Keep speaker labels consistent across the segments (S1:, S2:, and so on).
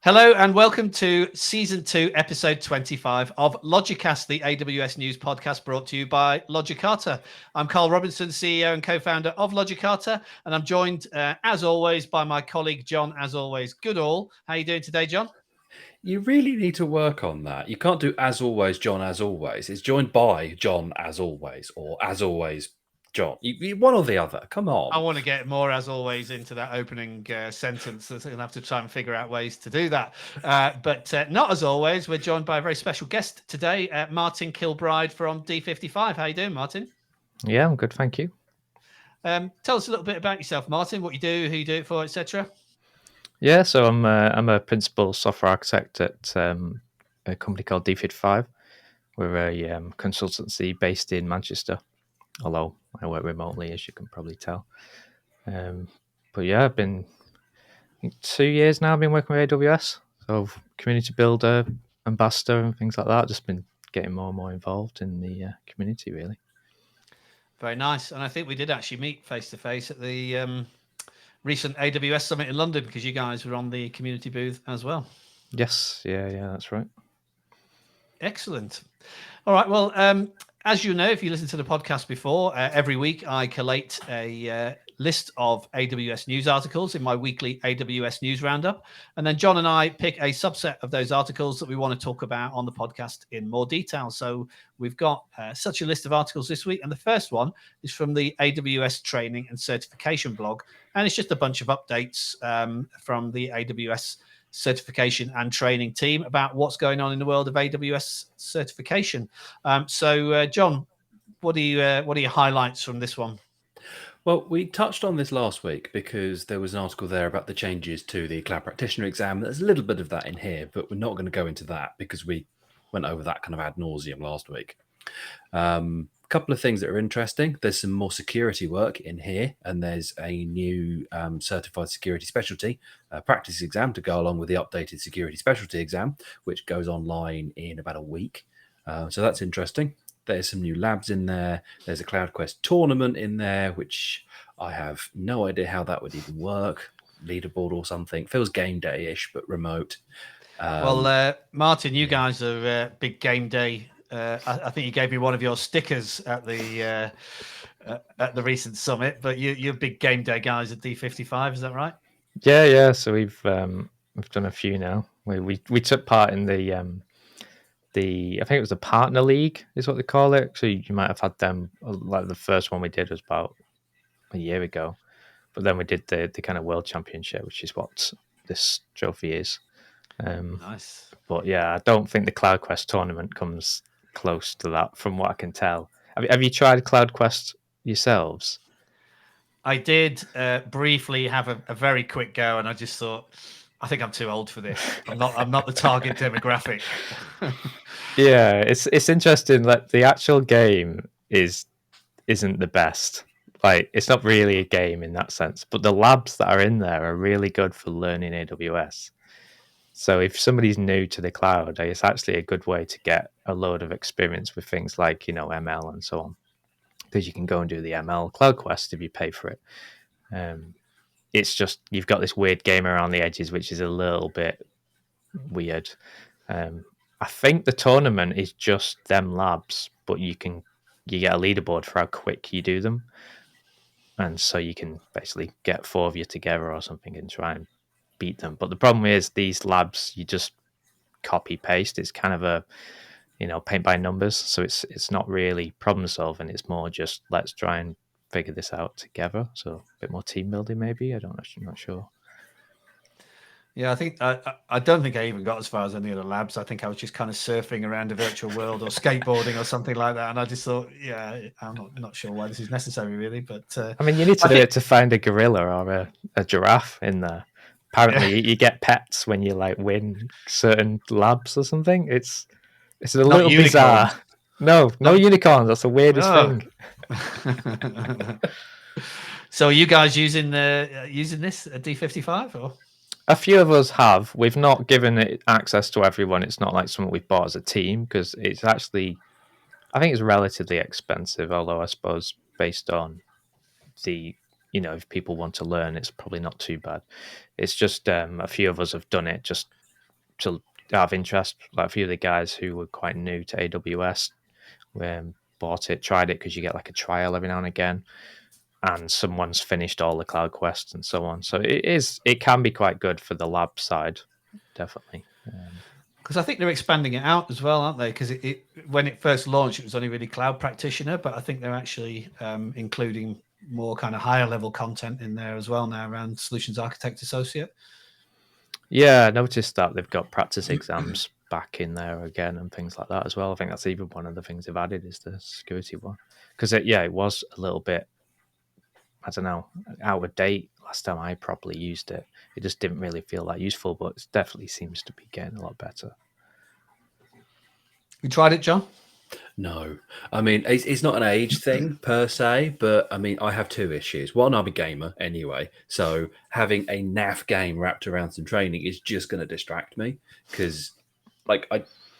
S1: Hello and welcome to Season 2, Episode 25 of Logicast, the AWS News podcast brought to you by Logicata. I'm Carl Robinson, CEO and co-founder of Logicata, and I'm joined, as always, by my colleague, John, as always. Goodall. How are you doing today, John?
S2: You really need to work on that. You can't do as always, John, as always. It's joined by John, as always, or as always, John. You one or the other. Come on.
S1: I want to get more, as always, into that opening sentence. So I'm going to have to try and figure out ways to do that. But not as always. We're joined by a very special guest today, Martyn Kilbride from D55. How are you doing, Martyn?
S3: Yeah, I'm good, thank you.
S1: Tell us a little bit about yourself, Martyn, what you do, who you do it for, etc.
S3: Yeah, so I'm a principal software architect at a company called D55. We're a consultancy based in Manchester, although I work remotely, as you can probably tell. But yeah, I've been 2 years now. I've been working with AWS, so community builder, ambassador, and things like that. Just been getting more and more involved in the community, really.
S1: Very nice. And I think we did actually meet face to face at the recent AWS Summit in London because you guys were on the community booth as well.
S3: Yes, yeah, that's right.
S1: Excellent. All right. Well, as you know, if you listen to the podcast before, every week I collate a list of AWS news articles in my weekly AWS News Roundup. And then John and I pick a subset of those articles that we want to talk about on the podcast in more detail. So we've got such a list of articles this week. And the first one is from the AWS Training and Certification blog. And it's just a bunch of updates from the AWS certification and training team about what's going on in the world of AWS certification. So, John, what are your highlights from this one?
S2: Well, we touched on this last week because there was an article there about the changes to the cloud practitioner exam. There's a little bit of that in here, but we're not going to go into that because we went over that kind of ad nauseum last week. Couple of things that are interesting. There's some more security work in here, and there's a new certified security specialty practice exam to go along with the updated security specialty exam, which goes online in about a week. So that's interesting. There's some new labs in there. There's a CloudQuest tournament in there, which I have no idea how that would even work. Leaderboard or something. Feels game day-ish, but remote.
S1: Well, Martyn, you guys are big game day. I think you gave me one of your stickers at the recent summit, but you're big game day guys at D55, is that right?
S3: Yeah. So we've done a few now. We took part in the I think it was the partner league is what they call it. So you might have had them. Like the first one we did was about a year ago, but then we did the kind of world championship, which is what this trophy is.
S1: Nice.
S3: But yeah, I don't think the CloudQuest tournament comes close to that, from what I can tell. Have you tried CloudQuest yourselves?
S1: I did briefly have a very quick go, and I just thought, I think I'm too old for this. I'm not the target demographic.
S3: Yeah, it's interesting that the actual game isn't the best. Like, it's not really a game in that sense, but the labs that are in there are really good for learning AWS. So if somebody's new to the cloud, it's actually a good way to get a load of experience with things like, ML and so on, because you can go and do the ML CloudQuest if you pay for it. It's just you've got this weird game around the edges, which is a little bit weird. I think the tournament is just them labs, but you get a leaderboard for how quick you do them, and so you can basically get 4 of you together or something and try and beat them. But the problem is these labs, you just copy paste. It's kind of a paint by numbers, so it's not really problem solving. It's more just let's try and figure this out together. So a bit more team building, maybe. I'm not sure.
S1: Yeah, I think I don't think I even got as far as any of the labs. I think I was just kind of surfing around a virtual world or skateboarding or something like that. And I just thought, yeah, I'm not sure why this is necessary, really. But
S3: I mean, you need to do it to find a gorilla or a giraffe in there. Apparently, you get pets when you win certain labs or something. It's a little bizarre. No unicorns. That's the weirdest thing.
S1: So, are you guys using this at D55 or?
S3: A few of us have. We've not given it access to everyone. It's not like something we've bought as a team because it's actually, I think it's relatively expensive. Although I suppose based on the, if people want to learn, it's probably not too bad. It's just a few of us have done it just to have interest. Like a few of the guys who were quite new to AWS bought it, tried it because you get like a trial every now and again, and someone's finished all the cloud quests and so on. So it can be quite good for the lab side, definitely.
S1: Because I think they're expanding it out as well, aren't they? Because when it first launched, it was only really cloud practitioner, but I think they're actually including more kind of higher level content in there as well now around solutions architect associate.
S3: Yeah, I noticed that they've got practice exams back in there again and things like that as well. I think that's even one of the things they've added is the security one. Because it was a little bit, I don't know, out of date last time I properly used it. It just didn't really feel that useful, but it definitely seems to be getting a lot better.
S1: You tried it, John?
S2: No, I mean, it's not an age thing per se, but I mean, I have two issues. One, I'm a gamer anyway, so having a naff game wrapped around some training is just going to distract me because, like,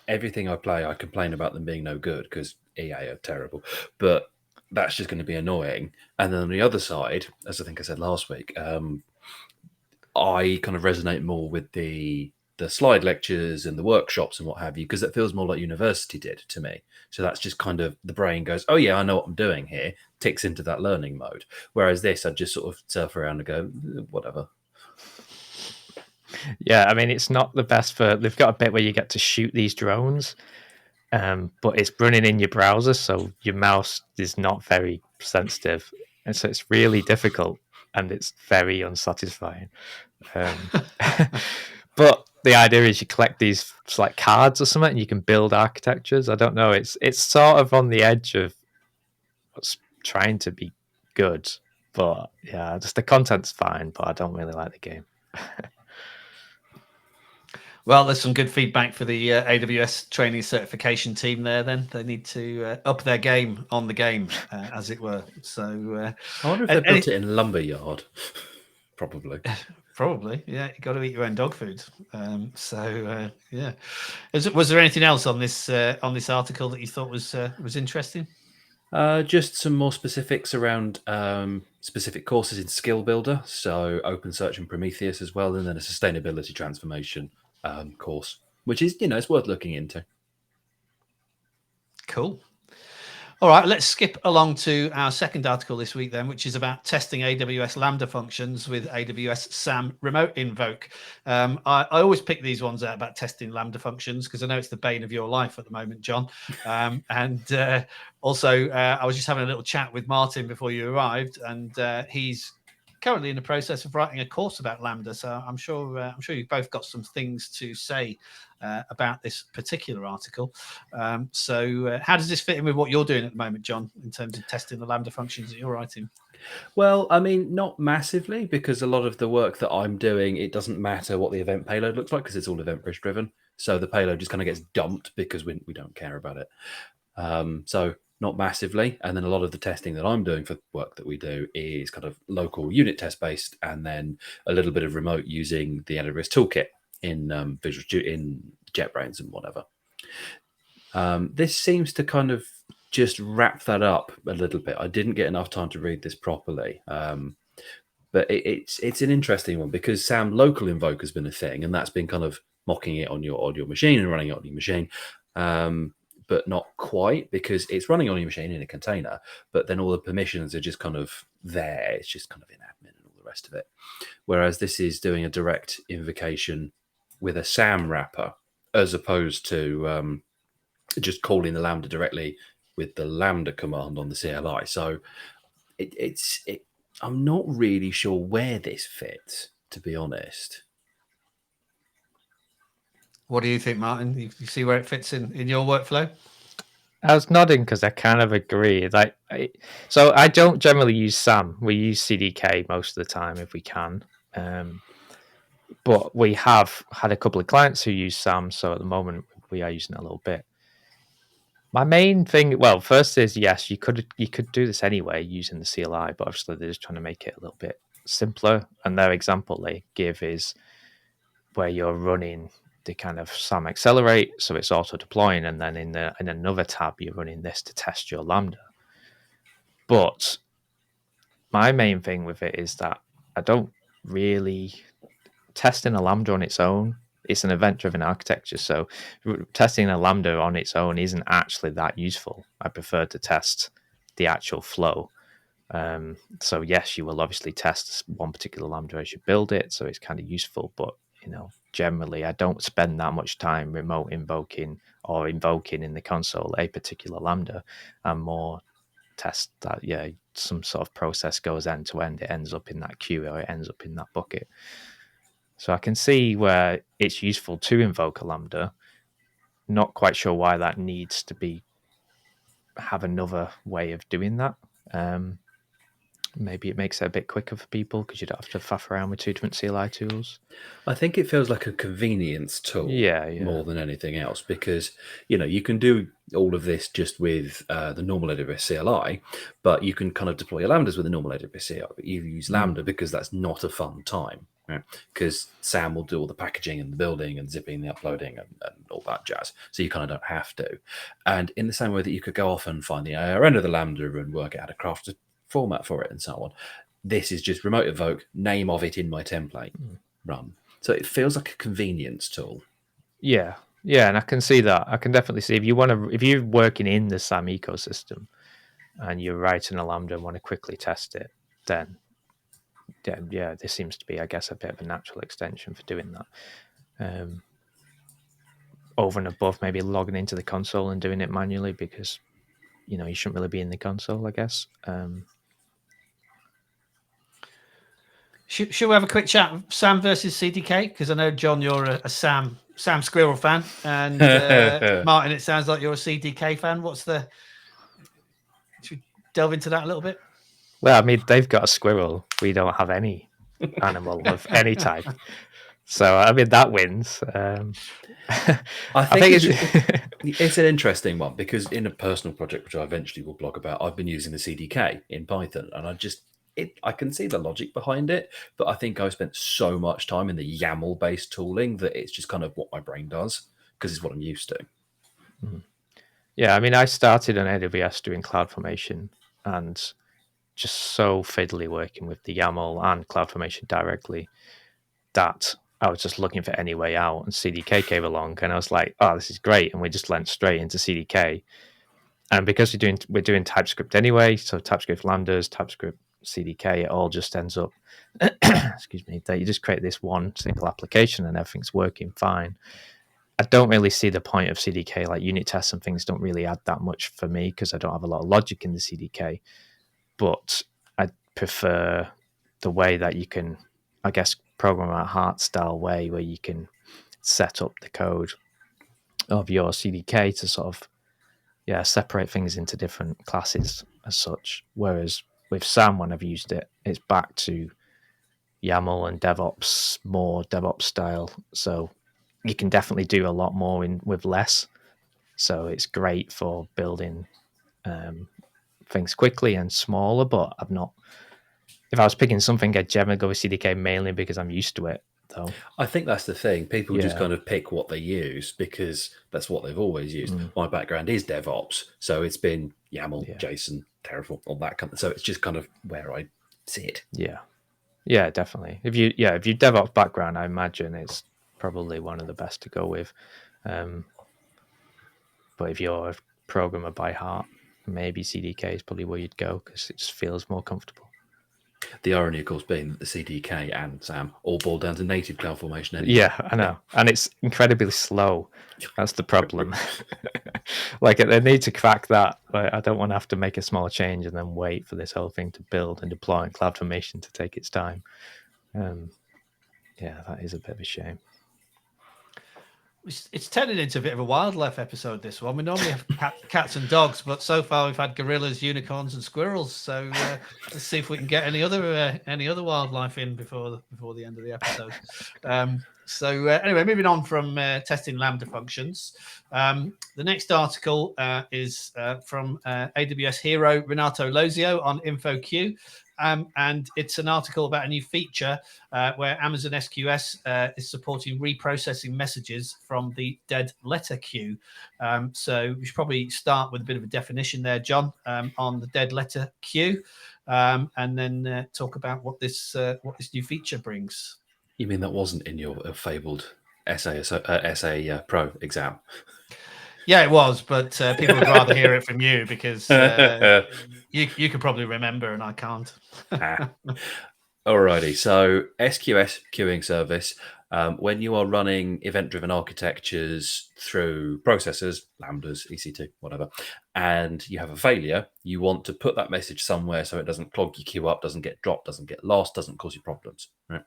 S2: everything I play, I complain about them being no good because EA are terrible, but that's just going to be annoying. And then on the other side, as I think I said last week, I kind of resonate more with the slide lectures and the workshops and what have you, because it feels more like university did to me. So that's just kind of the brain goes, oh yeah, I know what I'm doing here, ticks into that learning mode. Whereas this, I just sort of surf around and go, whatever.
S3: Yeah, I mean, it's not the best for. They've got a bit where you get to shoot these drones, but it's running in your browser, so your mouse is not very sensitive, and so it's really difficult and it's very unsatisfying. But the idea is you collect these like cards or something, and you can build architectures. I don't know. It's sort of on the edge of what's trying to be good, but yeah, just the content's fine, but I don't really like the game.
S1: Well, there's some good feedback for the AWS Training Certification team there. Then they need to up their game on the game, as it were. So
S2: I wonder if they built it in Lumberyard. Probably.
S1: Probably, yeah. You got to eat your own dog food. Yeah. Was there anything else on this article that you thought was interesting?
S2: Just some more specifics around specific courses in Skill Builder, so OpenSearch and Prometheus as well, and then a sustainability transformation course, which is, it's worth looking into.
S1: Cool. All right, let's skip along to our second article this week then, which is about testing AWS Lambda functions with AWS SAM remote invoke. I always pick these ones out about testing Lambda functions because I know it's the bane of your life at the moment, John. Also, I was just having a little chat with Martyn before you arrived, and he's currently in the process of writing a course about Lambda. So I'm sure you've both got some things to say about this particular article. How does this fit in with what you're doing at the moment, John, in terms of testing the Lambda functions that you're writing?
S2: Well, I mean, not massively, because a lot of the work that I'm doing, it doesn't matter what the event payload looks like because it's all event bridge driven. So the payload just kind of gets dumped because we don't care about it. So not massively. And then a lot of the testing that I'm doing for work that we do is kind of local unit test based, and then a little bit of remote using the AWS toolkit in Visual Studio, in JetBrains and whatever. This seems to kind of just wrap that up a little bit. I didn't get enough time to read this properly, but it's an interesting one because SAM local invoke has been a thing, and that's been kind of mocking it on your machine and running it on your machine. But not quite, because it's running on your machine in a container, but then all the permissions are just kind of there. It's just kind of in admin and all the rest of it. Whereas this is doing a direct invocation with a SAM wrapper, as opposed to just calling the Lambda directly with the Lambda command on the CLI. So I'm not really sure where this fits, to be honest.
S1: What do you think, Martyn? You see where it fits in your workflow?
S3: I was nodding because I kind of agree. So I don't generally use SAM. We use CDK most of the time if we can. But we have had a couple of clients who use SAM, so at the moment we are using it a little bit. My main thing, well, first is yes, you could do this anyway using the CLI, but obviously they're just trying to make it a little bit simpler. And their example they give is where you're running the kind of SAM accelerate, so it's auto deploying, and then in another tab you're running this to test your Lambda. But my main thing with it is that I don't really testing a Lambda on its own it's an event-driven architecture. So testing a Lambda on its own isn't actually that useful. I prefer to test the actual flow. So yes, you will obviously test one particular Lambda as you build it, so it's kind of useful. But generally, I don't spend that much time remote invoking or invoking in the console a particular Lambda. I'm more test that some sort of process goes end to end, it ends up in that queue or it ends up in that bucket. So I can see where it's useful to invoke a Lambda. Not quite sure why that needs to have another way of doing that. Maybe it makes it a bit quicker for people because you don't have to faff around with two different CLI tools.
S2: I think it feels like a convenience tool more than anything else, because you can do all of this just with the normal AWS CLI, but you can kind of deploy your Lambdas with a normal AWS CLI. But you use Lambda because that's not a fun time, right? Because SAM will do all the packaging and the building and zipping, the uploading and all that jazz. So you kind of don't have to. And in the same way that you could go off and find the ARN of the Lambda and work out how to craft a format for it and so on, this is just remote invoke, name of it in my template, run. So it feels like a convenience tool.
S3: Yeah, and I can see that. I can definitely see if you're working in the SAM ecosystem and you're writing a Lambda and want to quickly test it, then this seems to be, I guess, a bit of a natural extension for doing that. Over and above maybe logging into the console and doing it manually, because you shouldn't really be in the console, I guess.
S1: Should we have a quick chat of SAM versus CDK? Because I know, John, you're a SAM Squirrel fan, and Martyn, it sounds like you're a CDK fan. Should we delve into that a little bit?
S3: Well, I mean, they've got a squirrel. We don't have any animal of any type. So, I mean, that wins.
S2: I think it's an interesting one, because in a personal project, which I eventually will blog about, I've been using the CDK in Python, and I can see the logic behind it, but I think I've spent so much time in the YAML-based tooling that it's just kind of what my brain does, because it's what I'm used to.
S3: Yeah, I mean, I started on AWS doing CloudFormation and just so fiddly working with the YAML and CloudFormation directly that I was just looking for any way out, and CDK came along and I was like, oh, this is great. And we just went straight into CDK. And because we're doing TypeScript anyway, so TypeScript Lambdas, TypeScript CDK, it all just ends up, excuse me, that you just create this one single application and everything's working fine. I don't really see the point of CDK. Like unit tests and things don't really add that much for me because I don't have a lot of logic in the CDK. But I prefer the way that you can, I guess, program a heart style way where you can set up the code of your CDK to sort of separate things into different classes as such. Whereas with SAM, when I've used it, it's back to YAML and DevOps, more DevOps style. So you can definitely do a lot more with less. So it's great for building things quickly and smaller, but if I was picking something, I'd generally go with CDK mainly because I'm used to it. Though
S2: I think that's the thing. People just kind of pick what they use because that's what they've always used. My background is DevOps, so it's been YAML, JSON, Terraform, all that kind of. So it's just kind of where I see it.
S3: Yeah, definitely. If you DevOps background, I imagine it's probably one of the best to go with. But if you're a programmer by heart, maybe CDK is probably where you'd go because it just feels more comfortable.
S2: The irony, of course, being that the CDK and SAM all boil down to native CloudFormation anyway.
S3: Yeah, I know. And it's incredibly slow. That's the problem. Like, they need to crack that. Like, I don't want to have to make a small change and then wait for this whole thing to build and deploy in CloudFormation to take its time. That is a bit of a shame.
S1: It's turning into a bit of a wildlife episode, this one. We normally have cats and dogs, but so far we've had gorillas, unicorns, and squirrels. So let's see if we can get any other wildlife in before the end of the episode. Anyway, moving on from testing Lambda functions. The next article is from AWS hero Renato Losio on InfoQ. And it's an article about a new feature where Amazon SQS is supporting reprocessing messages from the dead letter queue. So we should probably start with a bit of a definition there, John, on the dead letter queue, and then talk about what this new feature brings.
S2: You mean that wasn't in your fabled SA Pro exam.
S1: Yeah, it was, but people would rather hear it from you because you could probably remember and I can't.
S2: Alrighty, so SQS queuing service. When you are running event-driven architectures through processors, Lambdas, EC2, whatever, and you have a failure, you want to put that message somewhere so it doesn't clog your queue up, doesn't get dropped, doesn't get lost, doesn't cause you problems. Right?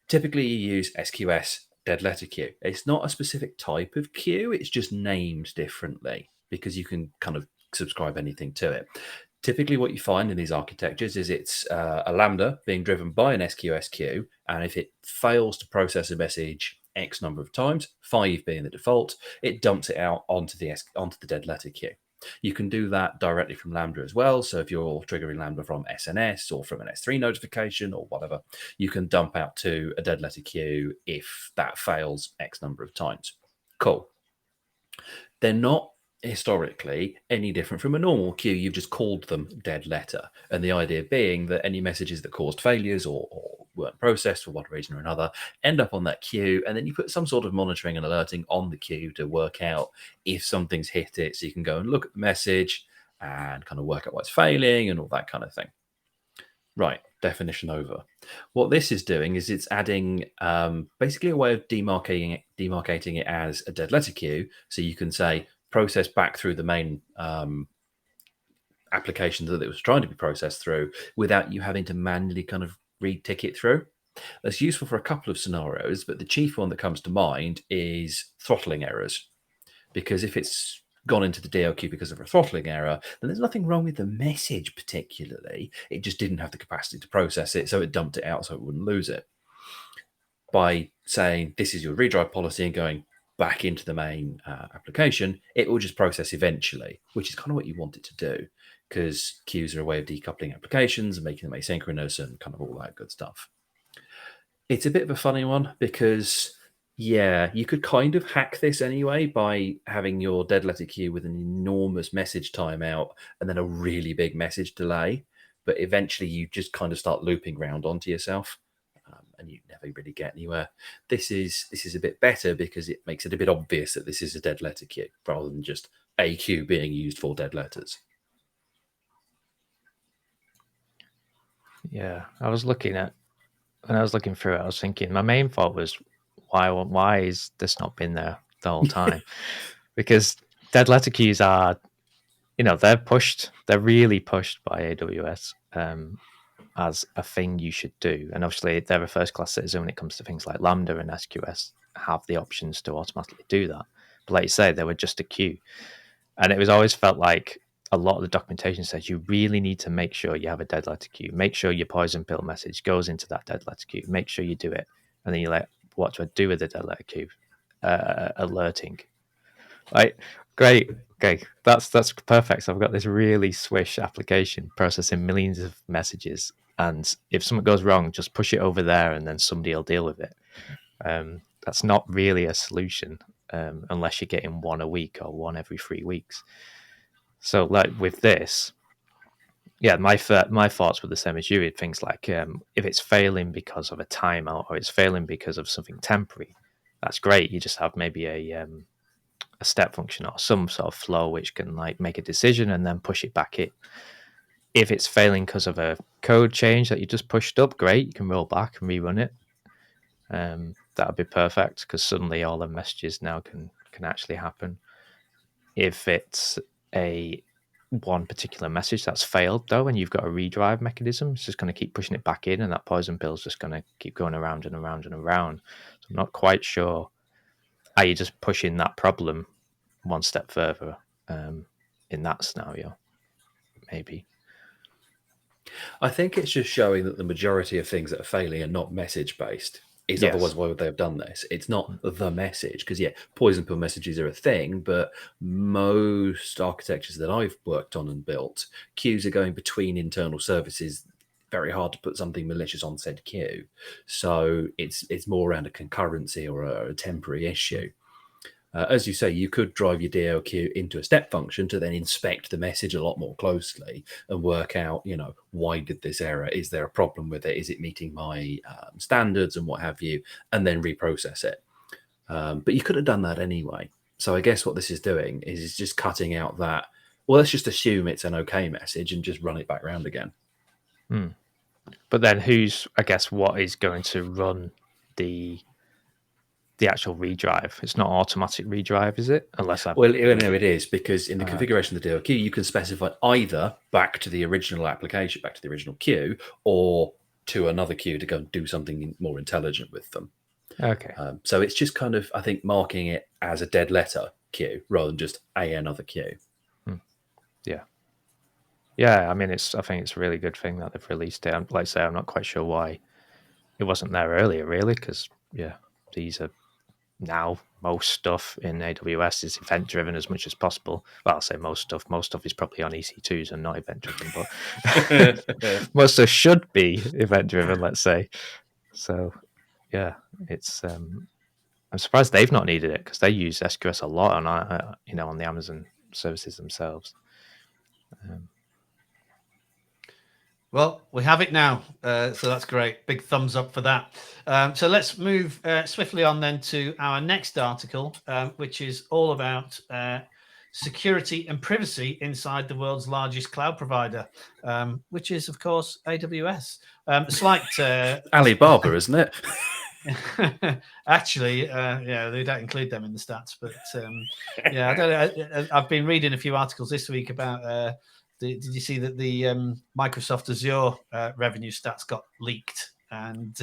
S2: Typically, you use SQS dead letter queue. It's not a specific type of queue, it's just named differently because you can kind of subscribe anything to it. Typically, what you find in these architectures is it's a Lambda being driven by an SQS queue, and if it fails to process a message X number of times, 5 being the default, it dumps it out onto the dead letter queue. You can do that directly from Lambda as well. So if you're triggering Lambda from SNS or from an S3 notification or whatever, you can dump out to a dead letter queue if that fails X number of times. Cool. They're not historically any different from a normal queue. You've just called them dead letter. And the idea being that any messages that caused failures or weren't processed for one reason or another end up on that queue. And then you put some sort of monitoring and alerting on the queue to work out if something's hit it. So you can go and look at the message and kind of work out what's failing and all that kind of thing. Right, definition over. What this is doing is it's adding basically a way of demarcating it as a dead letter queue. So you can say process back through the main application that it was trying to be processed through without you having to manually kind of re-tick it through. That's useful for a couple of scenarios, but the chief one that comes to mind is throttling errors. Because if it's gone into the DL queue because of a throttling error, then there's nothing wrong with the message particularly. It just didn't have the capacity to process it, so it dumped it out so it wouldn't lose it. By saying this is your redrive policy and going back into the main application, it will just process eventually, which is kind of what you want it to do, because queues are a way of decoupling applications and making them asynchronous and kind of all that good stuff. It's a bit of a funny one because, yeah, you could kind of hack this anyway by having your dead letter queue with an enormous message timeout and then a really big message delay. But eventually you just kind of start looping round onto yourself. And you never really get anywhere. This is a bit better because it makes it a bit obvious that this is a dead letter queue rather than just a queue being used for dead letters.
S3: Yeah, when I was looking through it, I was thinking my main thought was why is this not been there the whole time? Because dead letter queues are, they're really pushed by AWS. As a thing you should do. And obviously they're a first class citizen when it comes to things like Lambda, and SQS have the options to automatically do that. But like you say, they were just a queue. And it was always felt like a lot of the documentation says you really need to make sure you have a dead letter queue. Make sure your poison pill message goes into that dead letter queue. Make sure you do it. And then you're like, what do I do with the dead letter queue? Alerting. Right. Great. Okay. That's perfect. So I've got this really swish application processing millions of messages. And if something goes wrong, just push it over there and then somebody will deal with it. That's not really a solution unless you're getting one a week or one every 3 weeks. So like with this, yeah, my thoughts were the same as you. Things like if it's failing because of a timeout or it's failing because of something temporary, that's great. You just have maybe a step function or some sort of flow which can like make a decision and then push it back in. If it's failing because of a code change that you just pushed up, great, you can roll back and rerun it. That would be perfect because suddenly all the messages now can actually happen. If it's a one particular message that's failed though, and you've got a redrive mechanism, it's just going to keep pushing it back in, and that poison pill is just going to keep going around and around and around. So I'm not quite sure. Are you just pushing that problem one step further in that scenario? Maybe.
S2: I think it's just showing that the majority of things that are failing are not message based. Otherwise, why would they have done this? It's not the message, because poison pill messages are a thing, but most architectures that I've worked on and built, queues are going between internal services. Very hard to put something malicious on said queue. So it's more around a concurrency or a temporary issue. As you say, you could drive your DL queue into a step function to then inspect the message a lot more closely and work out, why did this error? Is there a problem with it? Is it meeting my standards and what have you? And then reprocess it. But you could have done that anyway. So I guess what this is doing is just cutting out that, well, let's just assume it's an okay message and just run it back round again.
S3: But then what is going to run the actual redrive? It's not automatic redrive, is it?
S2: Well, no, it is, because in the configuration of the DLQ, you can specify either back to the original application, back to the original queue, or to another queue to go and do something more intelligent with them.
S3: Okay.
S2: So it's just kind of, I think, marking it as a dead letter queue rather than just another queue.
S3: Yeah. I mean, I think it's a really good thing that they've released it. Like I say, I'm not quite sure why it wasn't there earlier, really, because these are now most stuff in AWS is event driven as much as possible. Well, I'll say most stuff. Most stuff is probably on EC2s and not event driven, but most stuff should be event driven, let's say. So, yeah, it's. I'm surprised they've not needed it because they use SQS a lot on on the Amazon services themselves.
S1: Well, we have it now, so that's great. Big thumbs up for that. So let's move swiftly on then to our next article, which is all about security and privacy inside the world's largest cloud provider, which is, of course, AWS. Slight
S2: Alibaba, isn't it?
S1: Actually, they don't include them in the stats, but I don't know. I've been reading a few articles this week about. Did you see that the Microsoft Azure revenue stats got leaked, and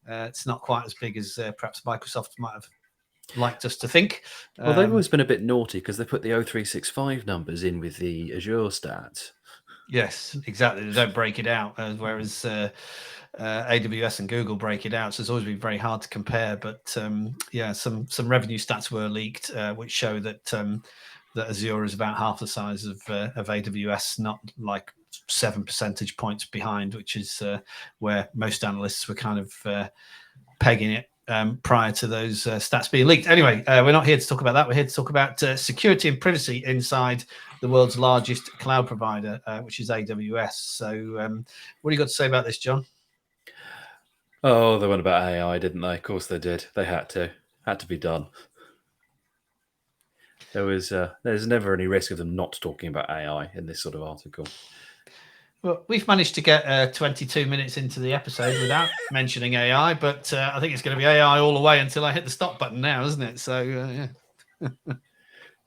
S1: it's not quite as big as perhaps Microsoft might have liked us to think?
S2: Well, they've always been a bit naughty because they put the 0365 numbers in with the Azure stats.
S1: Yes, exactly. They don't break it out, whereas AWS and Google break it out. So it's always been very hard to compare. But some revenue stats were leaked, which show that that Azure is about half the size of AWS, not like 7 percentage points behind, which is where most analysts were kind of pegging it prior to those stats being leaked. Anyway, we're not here to talk about that. We're here to talk about security and privacy inside the world's largest cloud provider, which is AWS. So what do you got to say about this, John?
S2: Oh, they went about AI, didn't they? Of course they did. They had to be done. There's never any risk of them not talking about AI in this sort of article.
S1: Well, we've managed to get 22 minutes into the episode without mentioning AI, but I think it's going to be AI all the way until I hit the stop button now, isn't it? So, yeah.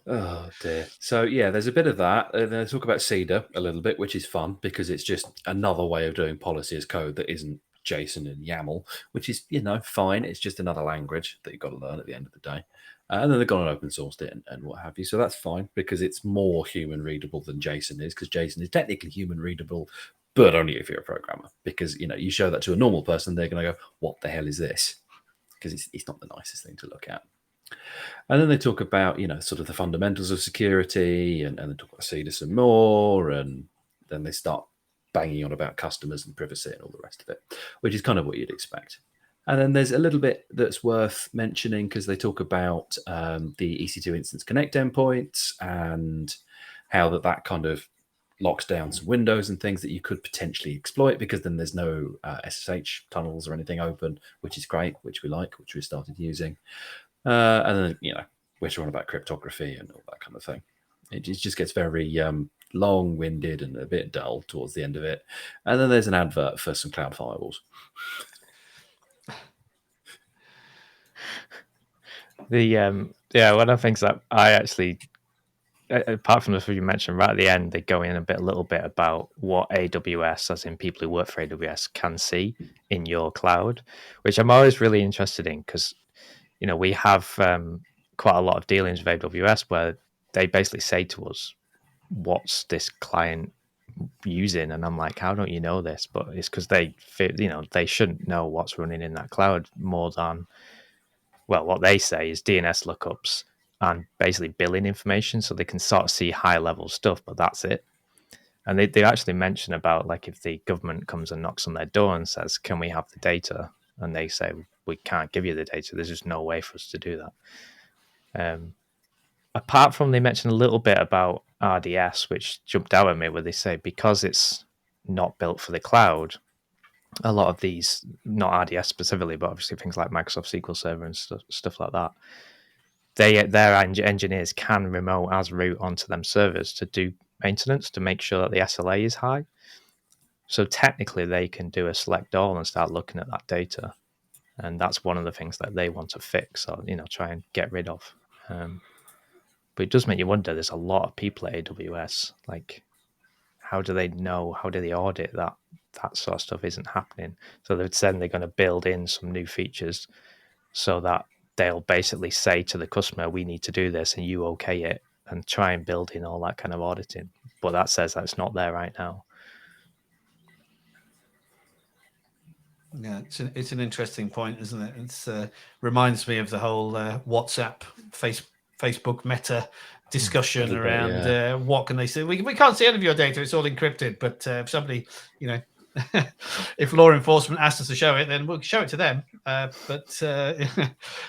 S2: Oh, dear. So, yeah, there's a bit of that. They talk about CEDA a little bit, which is fun because it's just another way of doing policy as code that isn't JSON and YAML, which is, fine. It's just another language that you've got to learn at the end of the day. And then they've gone and open sourced it and what have you. So that's fine because it's more human readable than JSON is, because JSON is technically human readable, but only if you're a programmer. Because, you show that to a normal person, they're going to go, what the hell is this? Because it's not the nicest thing to look at. And then they talk about, sort of the fundamentals of security, and they talk about CEDA some more. And then they start banging on about customers and privacy and all the rest of it, which is kind of what you'd expect. And then there's a little bit that's worth mentioning because they talk about the EC2 Instance Connect endpoints and how that kind of locks down some windows and things that you could potentially exploit, because then there's no SSH tunnels or anything open, which is great, which we like, which we started using. And then, we're on about cryptography and all that kind of thing. It just gets very long-winded and a bit dull towards the end of it. And then there's an advert for some cloud firewalls.
S3: One of the things that I actually, apart from the thing you mentioned right at the end, they go in a little bit about what AWS, as in people who work for AWS, can see in your cloud, which I'm always really interested in because, we have quite a lot of dealings with AWS where they basically say to us, what's this client using? And I'm like, how don't you know this? But it's because they shouldn't know what's running in that cloud more than, well, what they say is DNS lookups and basically billing information, so they can sort of see high level stuff, but that's it. And they actually mention about, like, if the government comes and knocks on their door and says, can we have the data? And they say, we can't give you the data. There's just no way for us to do that. Apart from, they mention a little bit about RDS, which jumped out at me, where they say because it's not built for the cloud, a lot of these, not RDS specifically, but obviously things like Microsoft SQL Server and stuff like that, their engineers can remote as root onto them servers to do maintenance to make sure that the SLA is high. So technically, they can do a select all and start looking at that data, and that's one of the things that they want to fix or try and get rid of. But it does make you wonder. There's a lot of people at AWS. Like, how do they know? How do they audit that sort of stuff isn't happening? So they've said they're going to build in some new features so that they'll basically say to the customer, we need to do this and you okay it, and try and build in all that kind of auditing. But that says that's not there right now.
S1: Yeah, it's an interesting point, isn't it? It's reminds me of the whole WhatsApp, Facebook Meta discussion around what can they see. We can't see any of your data; it's all encrypted. But if somebody, if law enforcement asks us to show it, then we'll show it to them.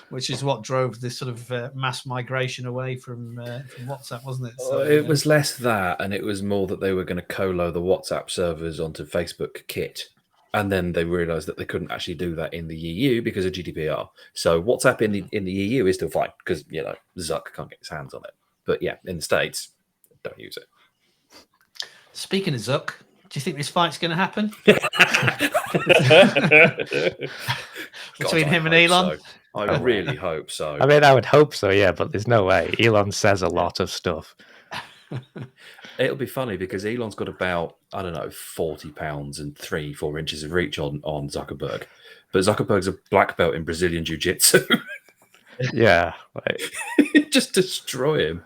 S1: Which is what drove this sort of mass migration away from WhatsApp, wasn't it? So,
S2: it was less that, and it was more that they were going to colo the WhatsApp servers onto Facebook Kit. And then they realised that they couldn't actually do that in the EU because of GDPR. So WhatsApp in the EU is still fine because Zuck can't get his hands on it. But yeah, in the States, don't use it.
S1: Speaking of Zuck, do you think this fight's going to happen between him and Elon?
S2: So. I really hope so.
S3: I mean, I would hope so, yeah, but there's no way. Elon says a lot of stuff.
S2: It'll be funny because Elon's got about, 40 pounds and 3-4 inches of reach on Zuckerberg. But Zuckerberg's a black belt in Brazilian Jiu-Jitsu.
S3: Yeah.
S2: Just destroy him.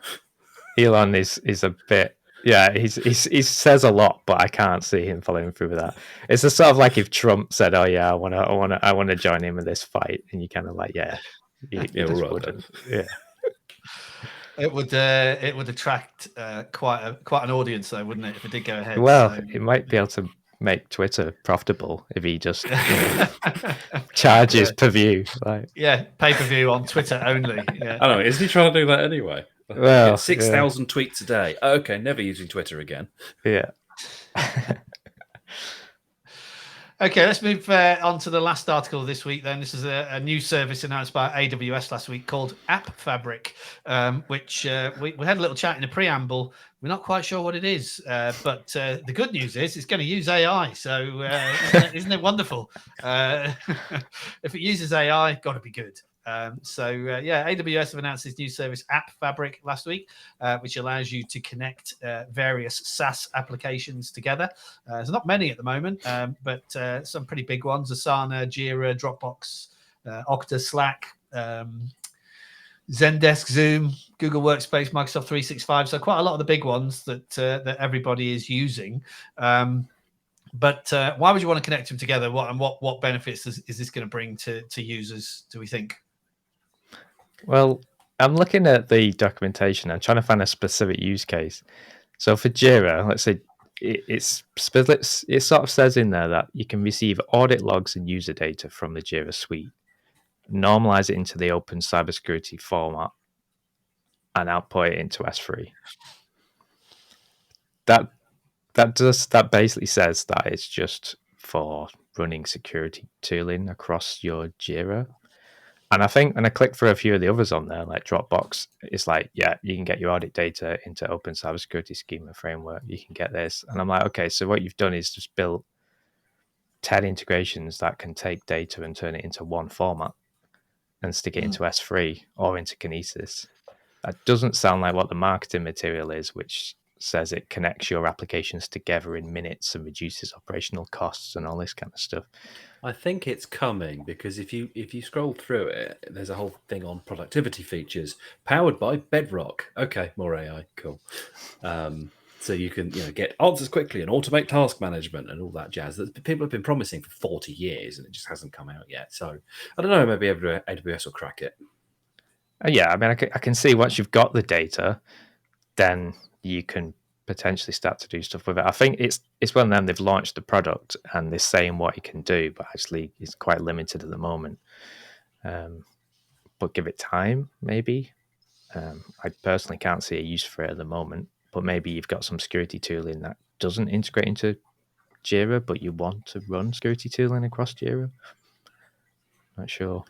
S3: Elon is a bit... Yeah, he says a lot, but I can't see him following through with that. It's a sort of like if Trump said, "Oh yeah, I want to join him in this fight," and you kind of like, yeah, wouldn't. Yeah.
S1: It would attract quite an audience, though, wouldn't it? If it did go ahead.
S3: Well, it might be able to make Twitter profitable if he just charges per view. Like.
S1: Yeah, pay-per-view on Twitter only. Yeah.
S2: I don't know. Isn't he trying to do that anyway?
S3: Well,
S2: 6,000 tweets a day. Okay, never using Twitter again.
S3: Yeah.
S1: Okay, let's move on to the last article of this week then. This is a new service announced by AWS last week called App Fabric, which we had a little chat in the preamble. We're not quite sure what it is, but the good news is it's going to use AI. So isn't it wonderful? If it uses AI, got to be good. AWS have announced this new service, App Fabric, last week, which allows you to connect various SaaS applications together. There's not many at the moment, but some pretty big ones: Asana, Jira, Dropbox, Okta, Slack, Zendesk, Zoom, Google Workspace, Microsoft 365. So quite a lot of the big ones that everybody is using. But why would you want to connect them together? What benefits is this going to bring to users, do we think?
S3: Well, I'm looking at the documentation. I'm trying to find a specific use case. So for Jira, let's say it sort of says in there that you can receive audit logs and user data from the Jira suite, normalize it into the open cybersecurity format, and output it into S3. That basically says that it's just for running security tooling across your Jira. And I think when I click through a few of the others on there, like Dropbox, it's like, yeah, you can get your audit data into open cybersecurity schema framework. You can get this. And I'm like, okay, so what you've done is just built 10 integrations that can take data and turn it into one format and stick it into S3 or into Kinesis. That doesn't sound like what the marketing material is, which says it connects your applications together in minutes and reduces operational costs and all this kind of stuff.
S2: I think it's coming because if you scroll through it, there's a whole thing on productivity features powered by Bedrock. Okay, more AI, cool. So you can get answers quickly and automate task management and all that jazz that people have been promising for 40 years and it just hasn't come out yet. So I don't know, maybe AWS will crack it.
S3: Yeah, I mean, I can see once you've got the data, then you can potentially start to do stuff with it. I think it's one of them, they've launched the product and they're saying what it can do, but actually it's quite limited at the moment. But give it time, maybe. I personally can't see a use for it at the moment, but maybe you've got some security tooling that doesn't integrate into Jira, but you want to run security tooling across Jira. Not sure.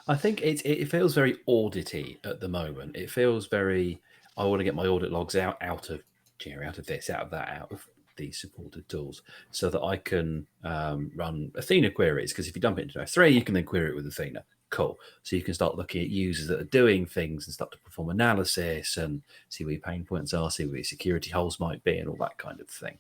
S2: I think it feels very audity at the moment. It feels very, I want to get my audit logs out of Jira, out of this, out of that, out of these supported tools, so that I can run Athena queries. Because if you dump it into S3, you can then query it with Athena. Cool. So you can start looking at users that are doing things and start to perform analysis and see where your pain points are, see where your security holes might be, and all that kind of thing.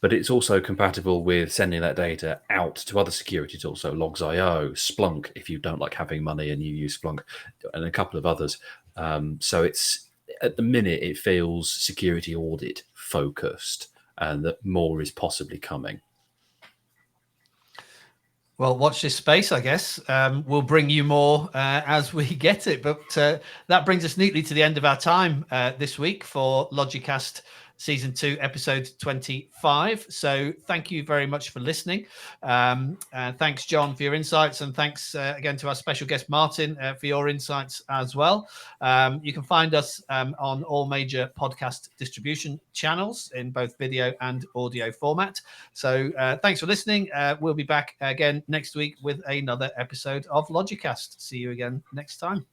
S2: But it's also compatible with sending that data out to other security tools, so Logs.io, Splunk, if you don't like having money and you use Splunk, and a couple of others. So it's, at the minute, it feels security audit focused, and that more is possibly coming.
S1: Well, watch this space, I guess. We'll bring you more as we get it. But that brings us neatly to the end of our time this week for Logicast Season 2, Episode 25. So thank you very much for listening. And thanks, John, for your insights. And thanks again to our special guest, Martyn, for your insights as well. You can find us on all major podcast distribution channels in both video and audio format. So thanks for listening. We'll be back again next week with another episode of Logicast. See you again next time.